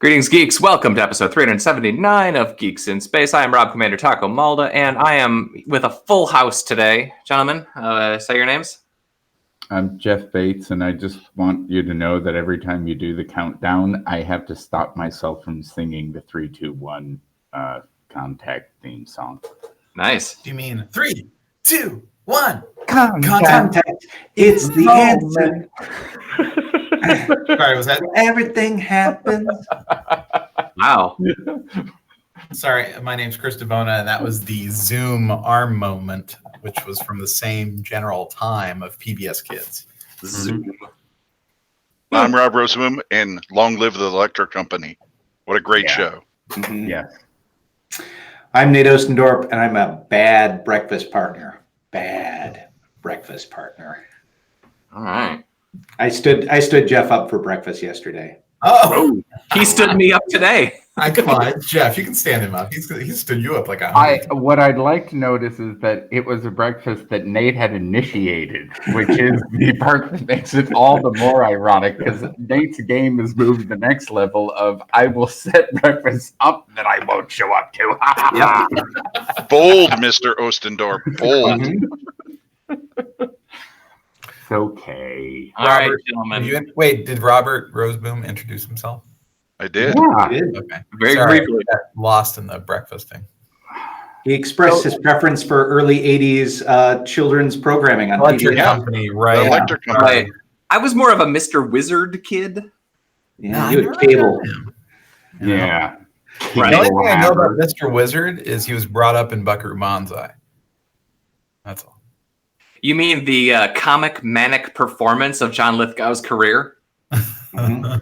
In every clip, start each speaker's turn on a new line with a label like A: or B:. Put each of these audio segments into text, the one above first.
A: Greetings, geeks. Welcome to episode 379 of Geeks in Space. I am Rob Commander Taco Malda, and I am with a full house today. Gentlemen, say your names.
B: I'm Jeff Bates, and I just want you to know that every time you do the countdown, I have to stop myself from singing the 3, 2, 1 contact theme song.
A: Nice.
C: Do you mean 3, 2, 1?
D: Contact. It's the answer.
C: Sorry, was that?
D: Everything happens.
A: Wow.
C: Sorry, my name's Chris DeBona, and that was the Zoom arm moment, which was from the same general time of PBS Kids.
A: Zoom.
E: I'm Rob Rosewoom, and long live the Electric Company. What a great show.
D: Mm-hmm.
B: Yes.
D: I'm Nate Ostendorp, and I'm a bad breakfast partner. Bad breakfast partner.
A: All right.
D: I stood Jeff up for breakfast yesterday.
C: Oh,
A: He stood me up today.
C: come on, Jeff, you can stand him up. He stood you up like a
B: What I'd like to notice is that it was a breakfast that Nate had initiated, which is the part that makes it all the more ironic, because Nate's game has moved to the next level of I will set breakfast up that I won't show up to.
D: Yep.
E: Bold, Mr. Ostendorp. Bold.
B: It's okay.
A: All right,
C: Robert,
A: gentlemen.
C: Wait, did Robert Roseboom introduce himself?
E: I did.
B: Yeah.
C: Okay.
A: Very
C: Sorry,
A: briefly.
C: I got lost in the breakfasting.
D: He expressed his preference for early 80s children's programming on
C: Electric
D: PBS.
C: Company,
E: The
C: right?
E: Electric Company.
A: Right. I was more of a Mr. Wizard kid.
D: Yeah, you had cable.
B: Yeah.
A: Right.
C: The only thing I know about Mr. Wizard is he was brought up in Buckaroo Banzai. That's all.
A: You mean the comic manic performance of John Lithgow's career? That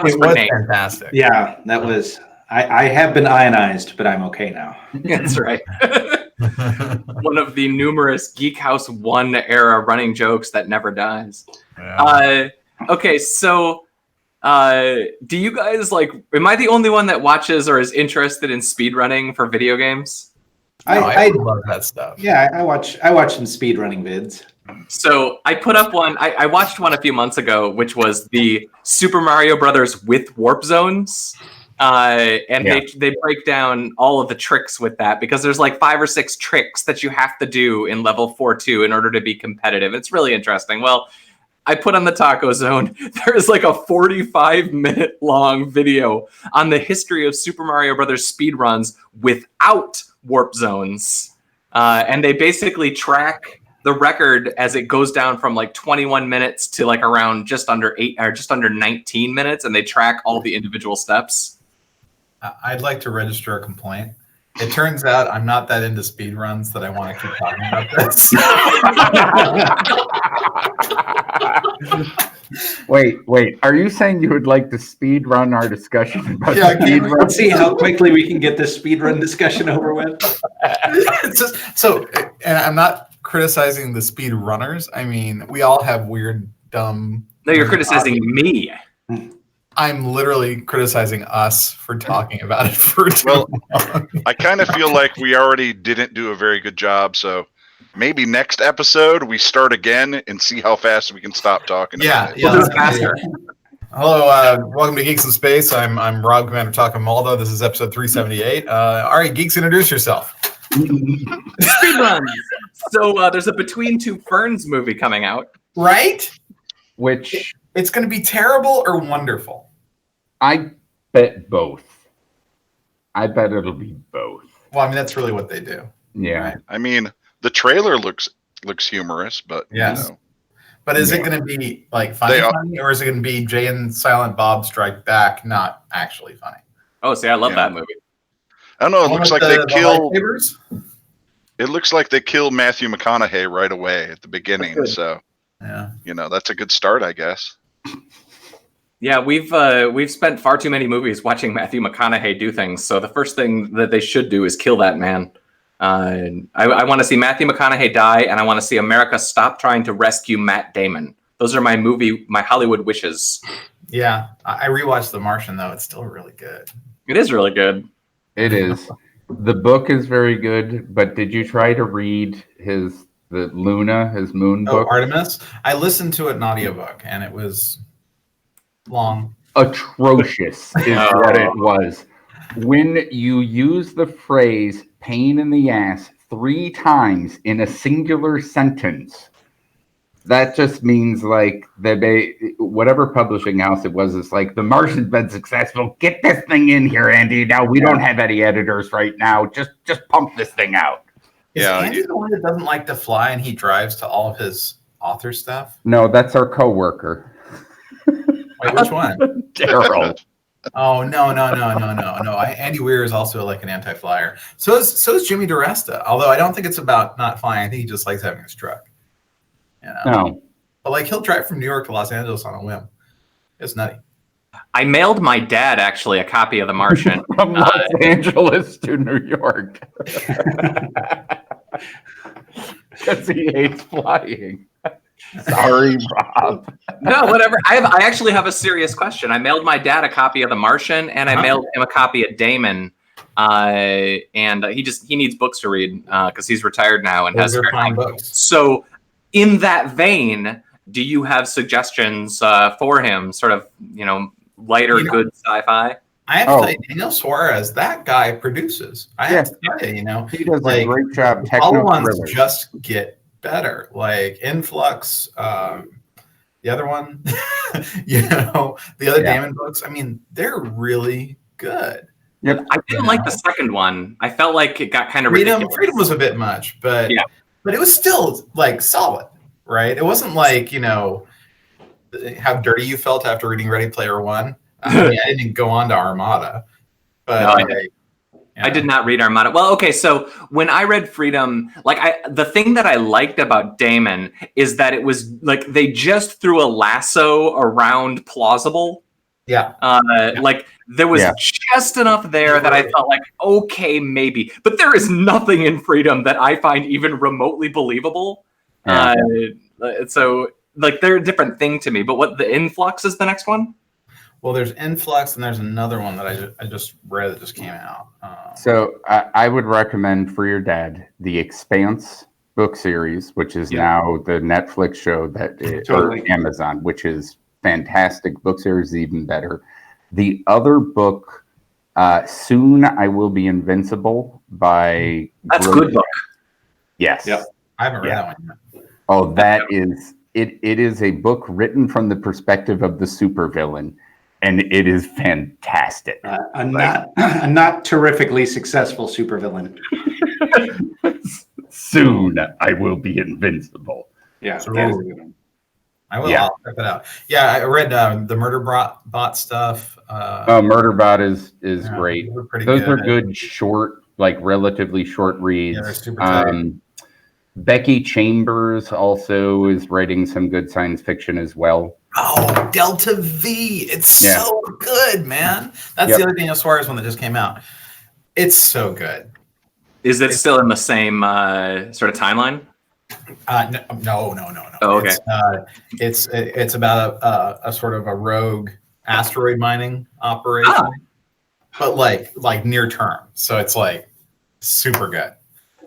A: was
C: It
A: for
C: was
A: Nate.
C: fantastic.
D: Yeah, that was. I have been ionized, but I'm okay now.
A: That's right. One of the numerous Geek House 1 era running jokes that never dies.
C: Yeah.
A: Okay, so do you guys am I the only one that watches or is interested in speedrunning for video games?
C: I love that stuff.
D: Yeah, I watch some speedrunning vids.
A: So I put up one, I watched one a few months ago, which was the Super Mario Brothers with warp zones. They break down all of the tricks with that because there's like 5 or 6 tricks that you have to do in level 4-2 in order to be competitive. It's really interesting. Well, I put on the Taco Zone, there is like a 45-minute long video on the history of Super Mario Brothers speedruns without warp zones. And they basically track the record as it goes down from like 21 minutes to like around just under 19 minutes, and they track all the individual steps.
C: I'd like to register a complaint. It turns out I'm not that into speed runs that I want to keep talking about this.
B: Wait. Are you saying you would like to speed run our discussion about speedrun?
D: Let's see how quickly we can get this speedrun discussion over with.
C: And I'm not criticizing the speed runners. I mean, we all have weird, dumb.
A: No, you're criticizing me.
C: I'm literally criticizing us for talking about it for too long.
E: I kind of feel like we already didn't do a very good job, so maybe next episode we start again and see how fast we can stop talking.
C: Yeah,
A: We'll do it faster.
C: Hello, welcome to Geeks in Space. I'm Rob Commander Taco Malda. This is episode 378. All right, Geeks, introduce yourself.
A: Speedruns. So there's a Between Two Ferns movie coming out.
C: Right?
B: Which
C: It's going to be terrible or wonderful.
B: I bet both. I bet it'll be both.
C: Well, I mean, that's really what they do.
B: Yeah.
C: Right.
E: I mean, the trailer looks humorous, but
C: Yes.
E: you know.
C: But is it going to be like funny, or is it going to be Jay and Silent Bob Strike Back, not actually funny?
A: Oh, see, I love that movie.
E: I don't know. It looks like they kill.
C: lightsabers?
E: It looks like they kill Matthew McConaughey right away at the beginning. So
C: Yeah.
E: that's a good start, I guess.
A: Yeah, we've spent far too many movies watching Matthew McConaughey do things. So the first thing that they should do is kill that man. I want to see Matthew McConaughey die, and I want to see America stop trying to rescue Matt Damon. Those are my Hollywood wishes.
C: Yeah. I rewatched The Martian, though. It's still really good.
A: It is really good.
B: It is. The book is very good, but did you try to read the Luna, his moon book?
C: Artemis? I listened to it in audiobook, and it was long.
B: atrocious is what it was. When you use the phrase pain in the ass 3 times in a singular sentence, that just means like whatever publishing house it was, it's like, the Martian's been successful. Get this thing in here, Andy. Now we don't have any editors right now. Just pump this thing out.
C: Is Andy the one that doesn't like to fly and he drives to all of his author stuff?
B: No, that's our coworker.
C: Wait, which one?
B: Daryl.
C: Oh, no. Andy Weir is also like an anti-flyer. So is Jimmy DiResta. Although I don't think it's about not flying. I think he just likes having his truck. You know?
B: No.
C: But like he'll drive from New York to Los Angeles on a whim. It's nutty.
A: I mailed my dad actually a copy of The Martian.
B: From Los Angeles to New York. Because he hates flying. Sorry, Rob.
A: No, whatever. I actually have a serious question. I mailed my dad a copy of The Martian, and I mailed him a copy of Damon. And he needs books to read because he's retired now and has spare time. So, in that vein, do you have suggestions for him? Sort of, lighter, good sci-fi.
C: I have to tell you, Daniel Suarez, that guy produces. I have to tell you,
B: he does a great job.
C: All the ones just get better, like Influx, the other one, the other Damon books. I mean, they're really good.
B: Yep.
A: I didn't like the second one. I felt like it got kind of ridiculous.
C: Freedom was a bit much, but it was still like solid, right? It wasn't like how dirty you felt after reading Ready Player One. I didn't go on to Armada, but
A: I did not read Armada. Well, okay, so when I read Freedom, the thing that I liked about Damon is that it was like they just threw a lasso around plausible.
C: Yeah.
A: Like there was just enough there that I felt like, okay, maybe. But there is nothing in Freedom that I find even remotely believable. So like they're a different thing to me. But what the Influx is the next one?
C: Well, there's Influx and there's another one that I just read that just came out.
B: So I would recommend for your dad the Expanse book series, which is now the Netflix show or Amazon, which is fantastic. Book series is even better. The other book, Soon I Will Be Invincible by
A: That's a good book.
B: Yes.
C: Yep. I haven't read that one yet.
B: Oh, that is it is a book written from the perspective of the supervillain, and it is fantastic.
D: A not terrifically successful supervillain.
B: Soon I will be invincible.
D: Yeah.
C: So I will. I'll check it out. Yeah, I read the Murder Bot stuff.
B: Murderbot is great.
C: Those
B: are good, short, like relatively short reads.
C: Yeah, they're super tight.
B: Becky Chambers also is writing some good science fiction as well.
C: Oh, Delta V. It's so good, man. That's the other Daniel Suarez one that just came out. It's so good.
A: Is it still in the same sort of timeline?
C: No.
A: Oh, okay.
C: It's about a sort of a rogue asteroid mining operation, but like near term. So it's like super good.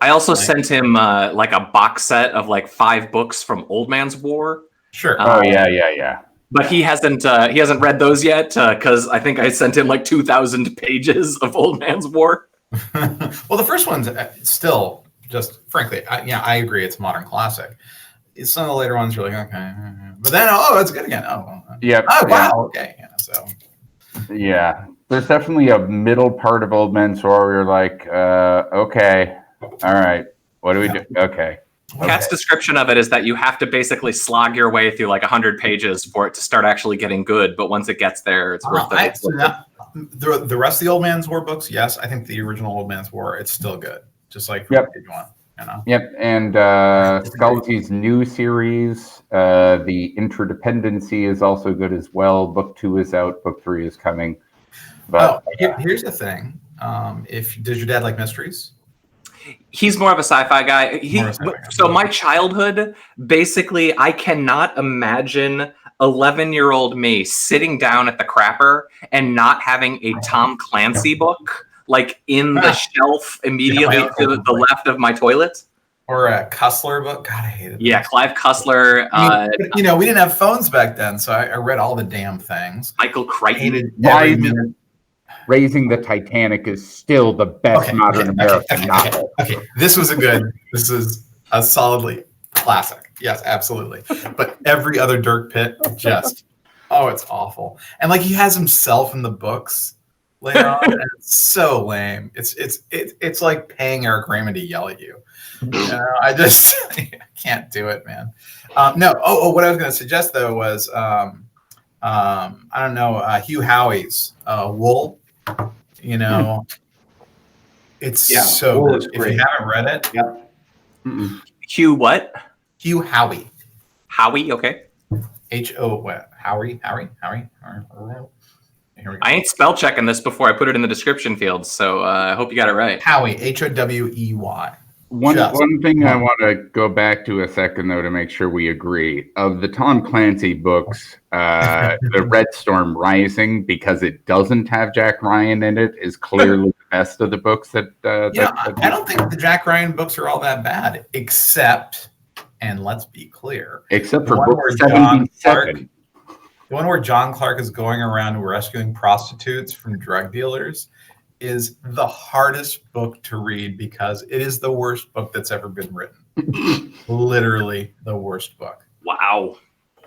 A: I also sent him like a box set of like 5 books from Old Man's War.
C: Sure.
B: Yeah.
A: But he hasn't read those yet because I think I sent him like 2,000 pages of Old Man's War.
C: Well, the first one's still just, frankly, I agree. It's a modern classic. Some of the later ones you're like, okay, but then it's good again. Wow. Okay. Yeah.
B: There's definitely a middle part of Old Man's War where you're like, okay, all right, what do we do? Okay.
A: Cat's description of it is that you have to basically slog your way through like 100 pages for it to start actually getting good. But once it gets there, it's worth it.
C: The rest of the Old Man's War books, yes, I think the original Old Man's War, it's still good. Just like
B: Yep.
C: Yep,
B: and Scalzi's new series, The Interdependency, is also good as well. Book 2 is out. Book 3 is coming. But
C: here's the thing: does your dad like mysteries?
A: He's more of a sci-fi guy. So my childhood, basically, I cannot imagine 11-year-old me sitting down at the crapper and not having a Tom Clancy book like in the shelf immediately to the left of my toilet.
C: Or a Cussler book. God, I hated that.
A: Yeah, Clive Cussler.
C: We didn't have phones back then, so I read all the damn things.
A: Michael Crichton.
B: Raising the Titanic is still the best modern American novel.
C: Okay, this is a solidly classic. Yes, absolutely. But every other Dirk Pitt, it's awful. And like he has himself in the books later on, and it's so lame. It's like paying Eric Raymond to yell at you. I just can't do it, man. No. What I was going to suggest though was I don't know, Hugh Howey's Wool. It's so good. If you haven't read it,
A: Hugh what?
C: Hugh Howey.
A: Howey, okay.
C: Howey. Here we go.
A: I ain't spell checking this before I put it in the description field, so I hope you got it right.
C: Howey, Howey.
B: One thing I want to go back to a second, though, to make sure we agree. Of the Tom Clancy books, the Red Storm Rising, because it doesn't have Jack Ryan in it, is clearly the best of the books that...
C: I don't think the Jack Ryan books are all that bad, except, and let's be clear...
B: Except for book 77.
C: The one where John Clark is going around rescuing prostitutes from drug dealers is the hardest book to read because it is the worst book that's ever been written. Literally the worst book.
A: Wow.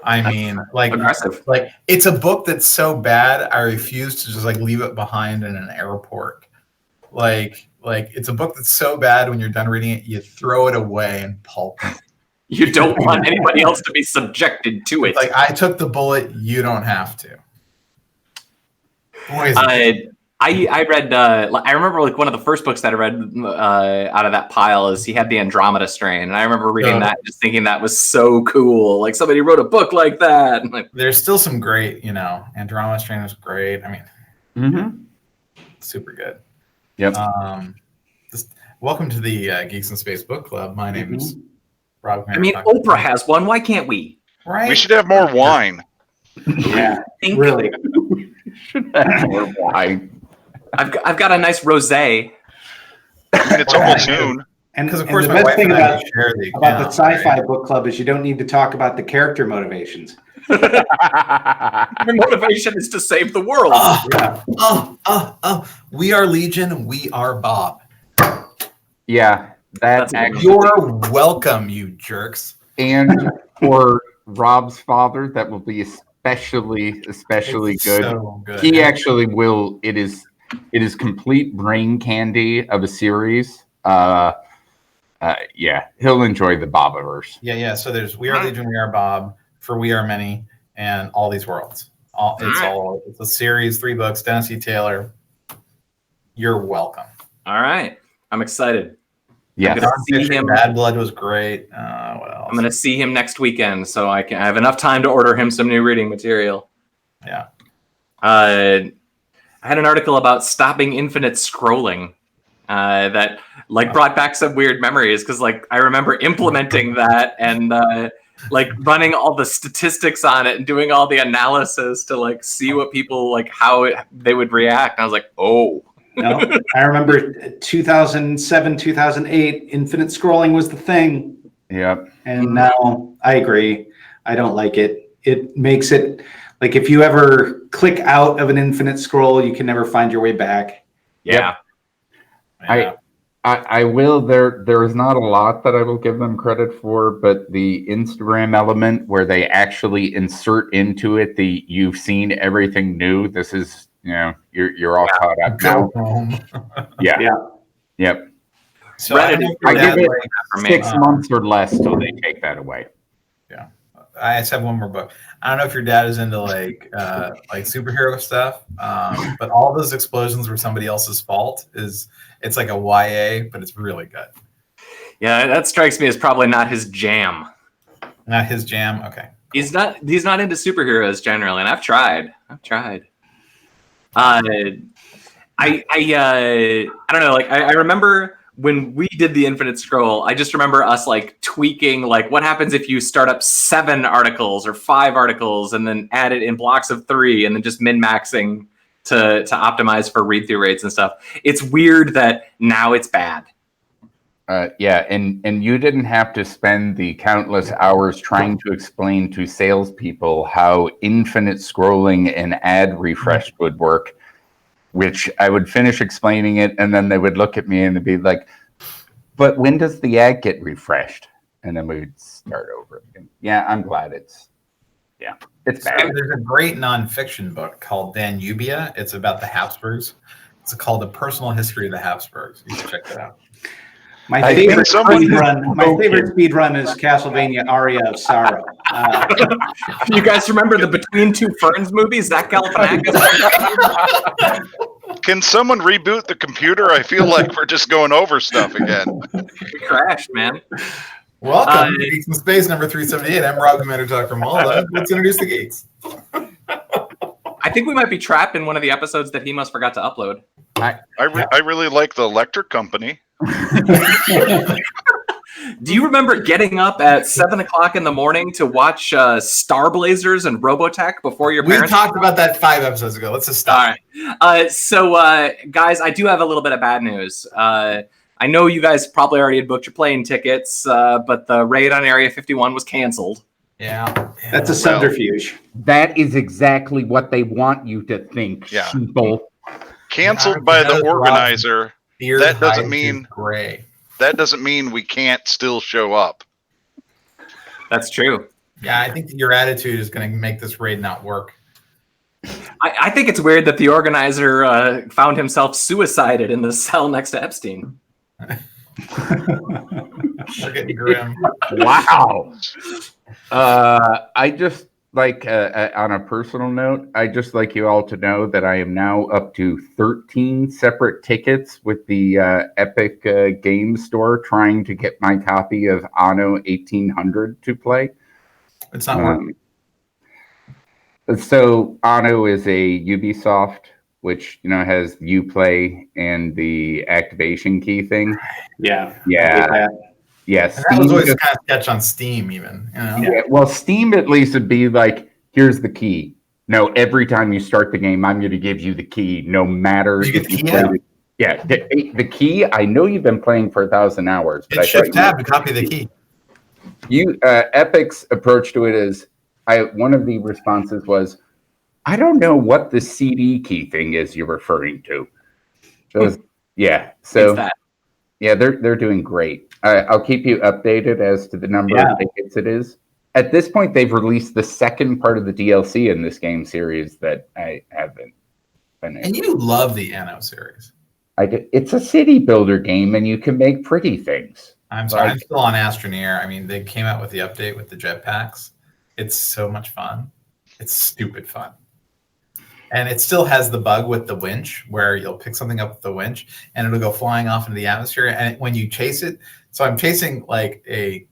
C: I mean,
A: aggressive.
C: Like it's a book that's so bad I refuse to just leave it behind in an airport. Like it's a book that's so bad when you're done reading it, you throw it away and pulp it.
A: You don't want anybody else to be subjected to it.
C: Like I took the bullet, you don't have to. Boy,
A: I read. I remember one of the first books that I read out of that pile is he had the Andromeda Strain, and I remember reading that, and just thinking that was so cool. Like somebody wrote a book like that. And
C: there's still some great, Andromeda Strain was great. I mean, super good.
B: Yep.
C: Welcome to the Geeks in Space Book Club. My name is Rob.
A: I mean, Oprah has one. Why can't we?
C: Right.
E: We should have more wine.
D: Yeah, really.
B: Should have more wine.
A: I've got a nice rosé.
E: I mean, it's almost noon.
D: And
C: because of course,
D: the
C: my
D: best thing about
C: the
D: the sci-fi book club is you don't need to talk about the character motivations.
A: Your motivation is to save the world.
C: We are Legion. We are Bob.
B: Yeah,
C: You're welcome, you jerks.
B: And for Rob's father, that will be especially good.
C: So good.
B: He actually will. It is complete brain candy of a series. Yeah, he'll enjoy the Bobiverse.
C: Yeah. So there's We Are Legion, We Are Bob, For We Are Many, and All These Worlds. It's a series, 3 books. Dennis E. Taylor. You're welcome.
A: All right, I'm excited.
B: Yeah,
C: Bad Blood was great. What else?
A: I'm going to see him next weekend, so I have enough time to order him some new reading material.
C: Yeah.
A: I had an article about stopping infinite scrolling that brought back some weird memories because I remember implementing that and running all the statistics on it and doing all the analysis to see what people how they would react. And I was like, oh.
D: No, I remember 2007, 2008, infinite scrolling was the thing.
B: Yep.
D: And now I agree. I don't like it. It makes it if you ever click out of an infinite scroll, you can never find your way back.
A: Yeah.
B: I will. There is not a lot that I will give them credit for, but the Instagram element where they actually insert into it the you've seen everything new. This is you're all caught up now. Yeah. Yep.
C: So
B: I give it 6 months or less till they take that away.
C: Yeah. I just have one more book. I don't know if your dad is into superhero stuff, but all those explosions were somebody else's fault. It's like a YA, but it's really good.
A: Yeah, that strikes me as probably not his jam.
C: Not his jam. Okay.
A: He's not into superheroes generally, and I've tried. I don't know. I remember when we did the infinite scroll. I just remember us tweaking what happens if you start up 7 articles or 5 articles and then add it in blocks of 3 and then just min-maxing to optimize for read-through rates and stuff. It's weird that now it's bad.
B: Yeah, and you didn't have to spend the countless hours trying to explain to salespeople how infinite scrolling and ad refresh would work, which I would finish explaining it, and then they would look at me and they'd be like, but when does the ad get refreshed? And then we would start over again. Yeah, I'm glad it's bad.
C: There's a great nonfiction book called Danubia. It's about the Habsburgs. It's called The Personal History of the Habsburgs. You should check that out.
D: My favorite speed run is Castlevania Aria of Sorrow.
A: You guys remember the Between Two Ferns movie? Zach Galifianakis?
E: Can someone reboot the computer? I feel like we're just going over stuff again.
A: We crashed, man.
C: Welcome to Geeks in Space number 378. I'm Rob Commander Dr. Mulda. Let's introduce the geeks.
A: I think we might be trapped in one of the episodes that Hemos forgot to upload.
E: I really like the electric company.
A: Do you remember getting up at 7 o'clock in the morning to watch Star Blazers and Robotech before your parents?
C: We talked about that 5 episodes ago. Let's just stop.
A: All right. Guys, I do have a little bit of bad news. I know you guys probably already had booked your plane tickets, but the raid on Area 51 was canceled.
C: Yeah.
D: That's a subterfuge.
B: That is exactly what they want you to think, people.
E: Canceled by the organizer. That doesn't mean
C: gray.
E: That doesn't mean we can't still show up.
A: That's true.
C: Yeah, I think your attitude is going to make this raid not work.
A: I think it's weird that the organizer found himself suicided in the cell next to Epstein.
C: We're getting grim.
B: Wow. I just like on a personal note, I just like you all to know that I am now up to 13 separate tickets with the Epic Games Store trying to get my copy of Anno 1800 to play.
C: It's not working.
B: So Anno is a Ubisoft, which has Uplay and the activation key thing.
D: Yeah.
B: Yes.
C: That was always kind of sketch on Steam, even.
B: Yeah, well, Steam at least would be like, here's the key. No, every time you start the game, I'm going to give you the key, no matter if you play the key. I know you've been playing for 1,000 hours.
C: It's Shift Tab to copy the key.
B: Epic's approach to it is, one of the responses was, I don't know what the CD key thing is you're referring to. So they're doing great. I'll keep you updated as to the number of tickets it is. At this point, they've released the second part of the DLC in this game series that I haven't been able.
C: And you love the Anno series.
B: I do. It's a city builder game, and you can make pretty things.
C: I'm sorry, I'm still on Astroneer. I mean, they came out with the update with the jetpacks. It's so much fun. It's stupid fun. And it still has the bug with the winch where you'll pick something up with the winch and it'll go flying off into the atmosphere. And when you chase it, so I'm chasing like a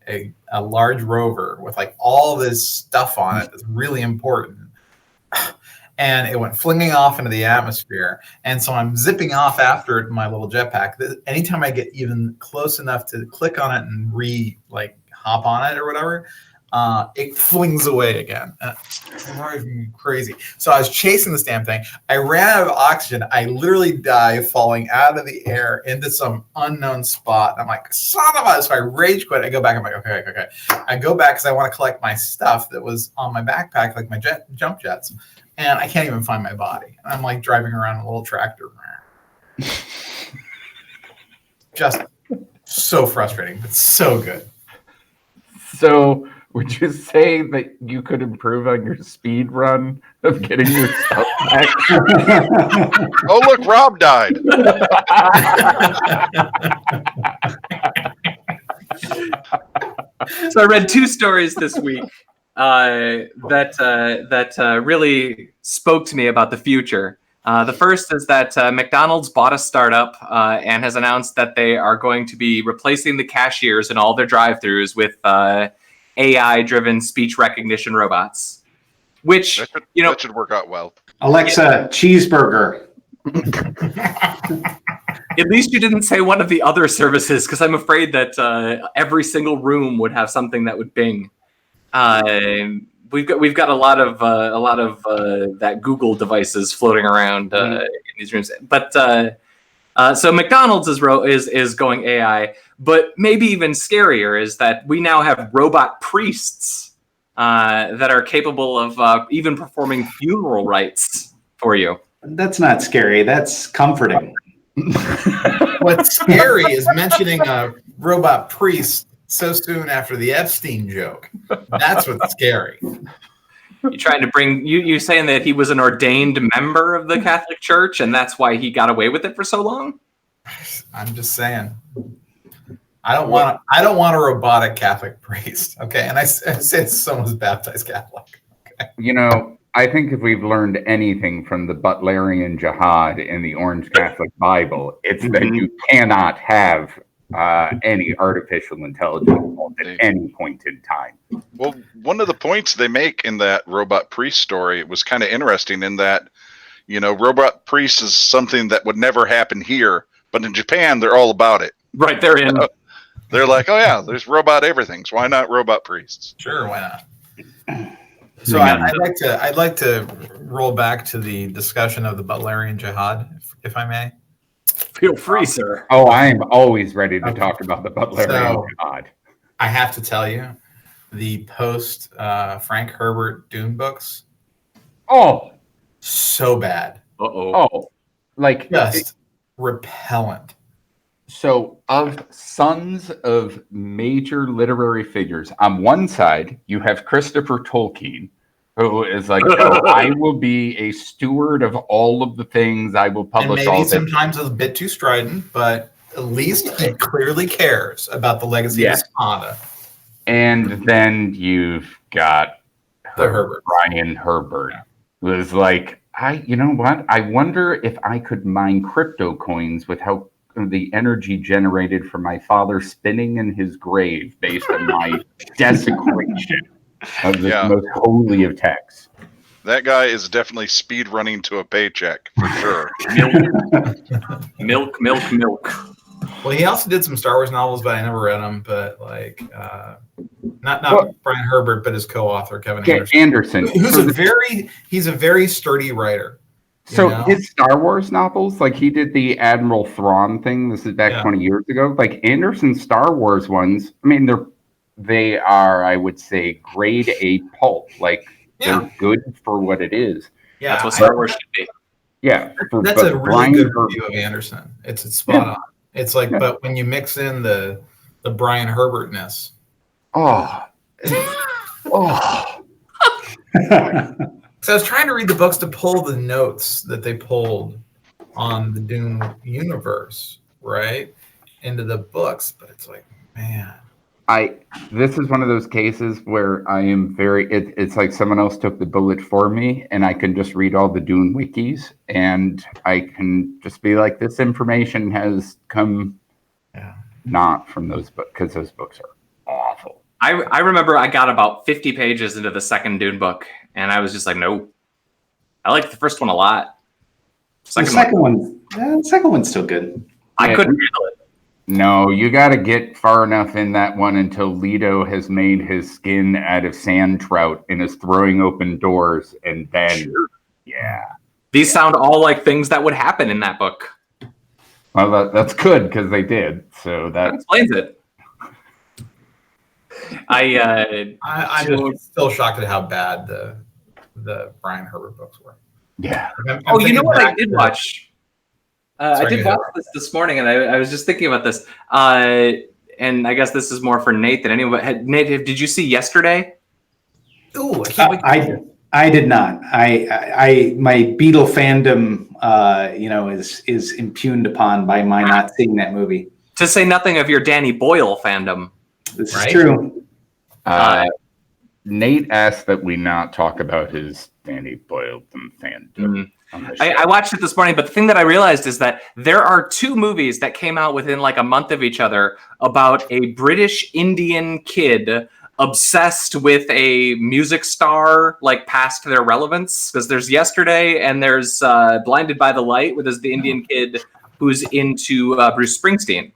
C: large rover with like all this stuff on it that's really important. And it went flinging off into the atmosphere. And so I'm zipping off after it in my little jetpack. Anytime I get even close enough to click on it and hop on it or whatever, it flings away again. It's driving me crazy. So I was chasing this damn thing. I ran out of oxygen. I literally died falling out of the air into some unknown spot. I'm like, son of a... So I rage quit. I go back. I'm like, okay. I go back because I want to collect my stuff that was on my backpack, like my jump jets. And I can't even find my body. And I'm like driving around a little tractor. Just so frustrating, but so good.
B: So... would you say that you could improve on your speed run of getting your stuff back?
E: Oh, look, Rob died.
A: So I read 2 stories this week that really spoke to me about the future. The first is that McDonald's bought a startup and has announced that they are going to be replacing the cashiers in all their drive-thrus with AI-driven speech recognition robots, which
E: that should work out well.
D: Alexa, cheeseburger.
A: At least you didn't say one of the other services, because I'm afraid that every single room would have something that would Bing. We've got a lot of that Google devices floating around in these rooms, but So McDonald's is going AI, but maybe even scarier is that we now have robot priests that are capable of even performing funeral rites for you.
D: That's not scary. That's comforting.
C: What's scary is mentioning a robot priest so soon after the Epstein joke. That's what's scary.
A: You trying to bring you saying that he was an ordained member of the Catholic Church and that's why he got away with it for so long?
C: I'm just saying. I don't want a robotic Catholic priest. Okay, and I say someone's baptized Catholic. Okay.
B: You know, I think if we've learned anything from the Butlerian Jihad in the Orange Catholic Bible, it's that you cannot have any artificial intelligence at any point in time.
E: Well, one of the points they make in that robot priest story was kind of interesting in that, robot priest is something that would never happen here, but in Japan, they're all about it.
A: Right, they're in.
E: They're like, oh yeah, there's robot everything. So why not robot priests?
C: Sure, why not? So I'd like to roll back to the discussion of the Butlerian Jihad, if I may.
A: Feel free, sir.
B: Oh, I am always ready to talk about the Butlerian Jihad.
C: I have to tell you, the post Frank Herbert Dune books.
B: Oh,
C: so bad.
B: Like
C: just repellent.
B: So, of sons of major literary figures, on one side, you have Christopher Tolkien, who is like, I will be a steward of all of the things. I will publish
C: and
B: all
C: maybe sometimes a bit too strident, but at least he clearly cares about the legacy of Spada.
B: And then you've got
C: Herbert.
B: Brian Herbert, who is like, you know what? I wonder if I could mine crypto coins with how the energy generated from my father spinning in his grave based on my desecration of the most holy of texts.
E: That guy is definitely speed running to a paycheck for sure.
A: Milk.
C: Well, he also did some Star Wars novels, but I never read them. But not Brian Herbert, but his co-author Kevin
B: Anderson,
C: he's a very sturdy writer.
B: So his Star Wars novels, like he did the Admiral Thrawn thing. This is back 20 years ago. Like Anderson's Star Wars ones, I mean, they are, I would say, grade A pulp. Like they're good for what it is.
C: Yeah,
A: that's what Star Wars should be.
C: Yeah, that's a really good review of Anderson. It's spot on. It's like, but when you mix in the Brian Herbertness, So I was trying to read the books to pull the notes that they pulled on the Dune universe, right, into the books, but it's like, man.
B: This is one of those cases where I am it's like someone else took the bullet for me, and I can just read all the Dune wikis, and I can just be like, this information has come not from those books, because those books are awful.
A: I remember I got about 50 pages into the second Dune book, and I was just like, no. I liked the first one a lot.
D: The second one's still good.
A: I couldn't handle it.
B: No, you got to get far enough in that one until Leto has made his skin out of sand trout and is throwing open doors, and then,
A: These sound all like things that would happen in that book.
B: Well, that's good, because they did. So that
A: explains it.
C: I'm still shocked at how bad the Brian Herbert books were.
B: Yeah.
A: You know what I did watch? I did watch this morning, and I was just thinking about this. And I guess this is more for Nate than anyone. But Nate, did you see Yesterday?
C: Ooh,
D: I did not. I my Beatle fandom, is impugned upon by my not seeing that movie.
A: To say nothing of your Danny Boyle fandom.
D: This is true.
B: Nate asked that we not talk about his Danny Boyle fandom.
A: I watched it this morning, but the thing that I realized is that there are two movies that came out within like a month of each other about a British Indian kid obsessed with a music star, like past their relevance. Because there's Yesterday and there's Blinded by the Light, with the Indian kid who's into Bruce Springsteen.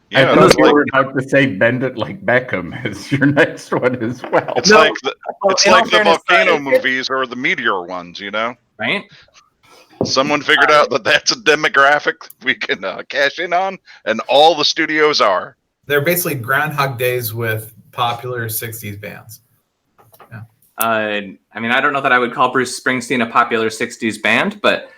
B: Yeah, I thought you were about to say Bend It Like Beckham as your next one as well.
E: It's like the volcano movies or the meteor ones,
A: Right?
E: Someone figured out that that's a demographic we can cash in on, and all the studios are.
C: They're basically Groundhog Days with popular 60s bands. Yeah.
A: I mean, I don't know that I would call Bruce Springsteen a popular 60s band, but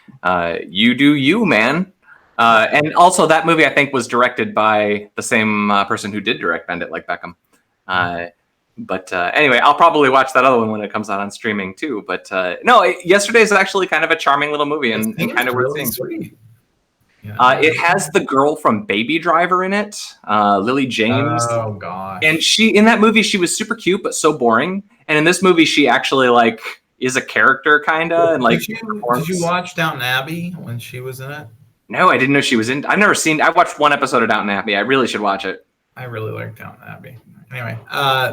A: you do you, man. And also that movie, I think, was directed by the same person who did direct Bend It Like Beckham. But anyway, I'll probably watch that other one when it comes out on streaming too. But no, Yesterday is actually kind of a charming little movie and kind of worth seeing. Yeah. It has the girl from Baby Driver in it, Lily James.
C: Oh gosh!
A: And in that movie, she was super cute but so boring. And in this movie, she actually like is a character kinda. And like,
C: did you watch Downton Abbey when she was in it?
A: No, I didn't know she was in. I watched one episode of Downton Abbey. I really should watch it.
C: I really like Downton Abbey. Anyway,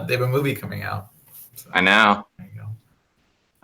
C: they have a movie coming out. So,
A: I know.
C: There you go.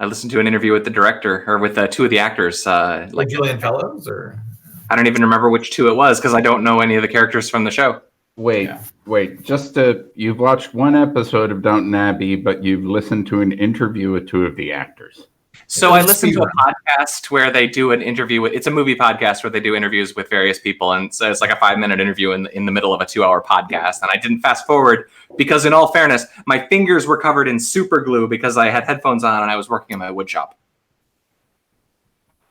A: I listened to an interview with the director or with two of the actors.
C: Like Gillian Fellows, or
A: I don't even remember which two it was because I don't know any of the characters from the show.
B: Wait. You've watched one episode of Downton Abbey, but you've listened to an interview with two of the actors.
A: So I listened to a podcast where they do an interview it's a movie podcast where they do interviews with various people. And so it's like a 5-minute interview in the middle of a 2-hour podcast. And I didn't fast forward because in all fairness, my fingers were covered in super glue because I had headphones on and I was working in my wood shop.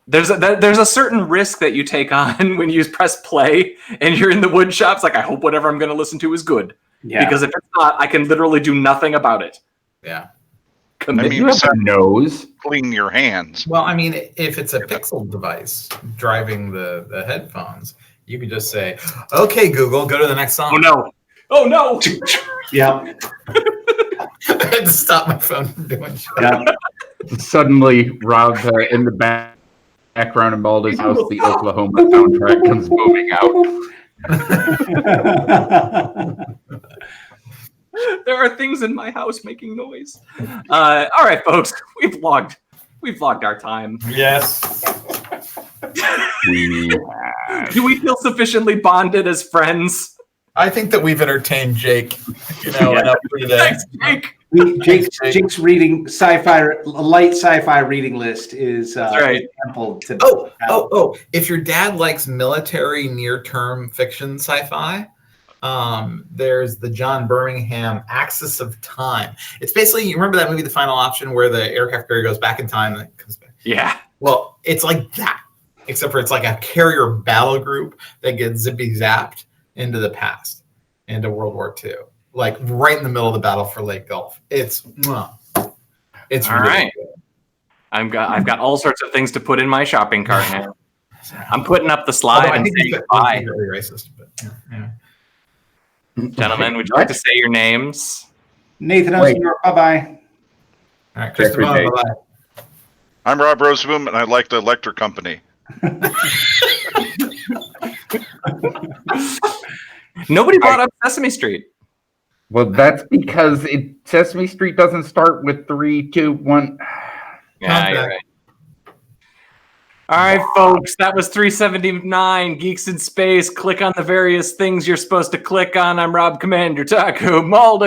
A: There's a certain risk that you take on when you press play and you're in the wood shop. It's like, I hope whatever I'm going to listen to is good. Yeah. Because if it's not, I can literally do nothing about it.
C: Yeah.
E: I mean,
B: you have a nose.
E: Clean your hands.
C: Well, I mean, if it's a Pixel device driving the headphones, you could just say, "Okay, Google, go to the next song."
A: Oh no!
D: Yeah.
C: I had to stop my phone from doing shit.
D: Yeah.
B: Suddenly, Rob, in the background of Baldy's house, the Oklahoma soundtrack comes booming out.
A: There are things in my house making noise. All right, folks, we've logged our time.
C: Yes.
A: Do we feel sufficiently bonded as friends?
C: I think that we've entertained Jake, enough for today.
A: Thanks, Jake.
D: Jake's reading light sci-fi reading list is
A: right.
D: ample to.
C: Oh! If your dad likes military near-term fiction sci-fi, there's the John Birmingham Axis of Time. It's basically, you remember that movie, The Final Option, where the aircraft carrier goes back in time and it comes back?
A: Yeah.
C: Well, it's like that, except for it's like a carrier battle group that gets zippy-zapped into the past, into World War II, like right in the middle of the battle for Lake Gulf. It's all really
A: right.
C: Good.
A: I've got all sorts of things to put in my shopping cart now. I'm putting up the slide and saying goodbye.
C: Really racist, but yeah.
A: Gentlemen, would you like to say your names?
D: Nathan Osmer, bye-bye.
C: All right, Christopher, bye-bye.
E: I'm Rob Rosenboom, and I like the electric company.
A: Nobody brought up Sesame Street.
B: Well, that's because Sesame Street doesn't start with 3, 2, 1.
A: Yeah, you're right. All right, folks, that was 379 Geeks in Space. Click on the various things you're supposed to click on. I'm Rob Commander Taco Malda.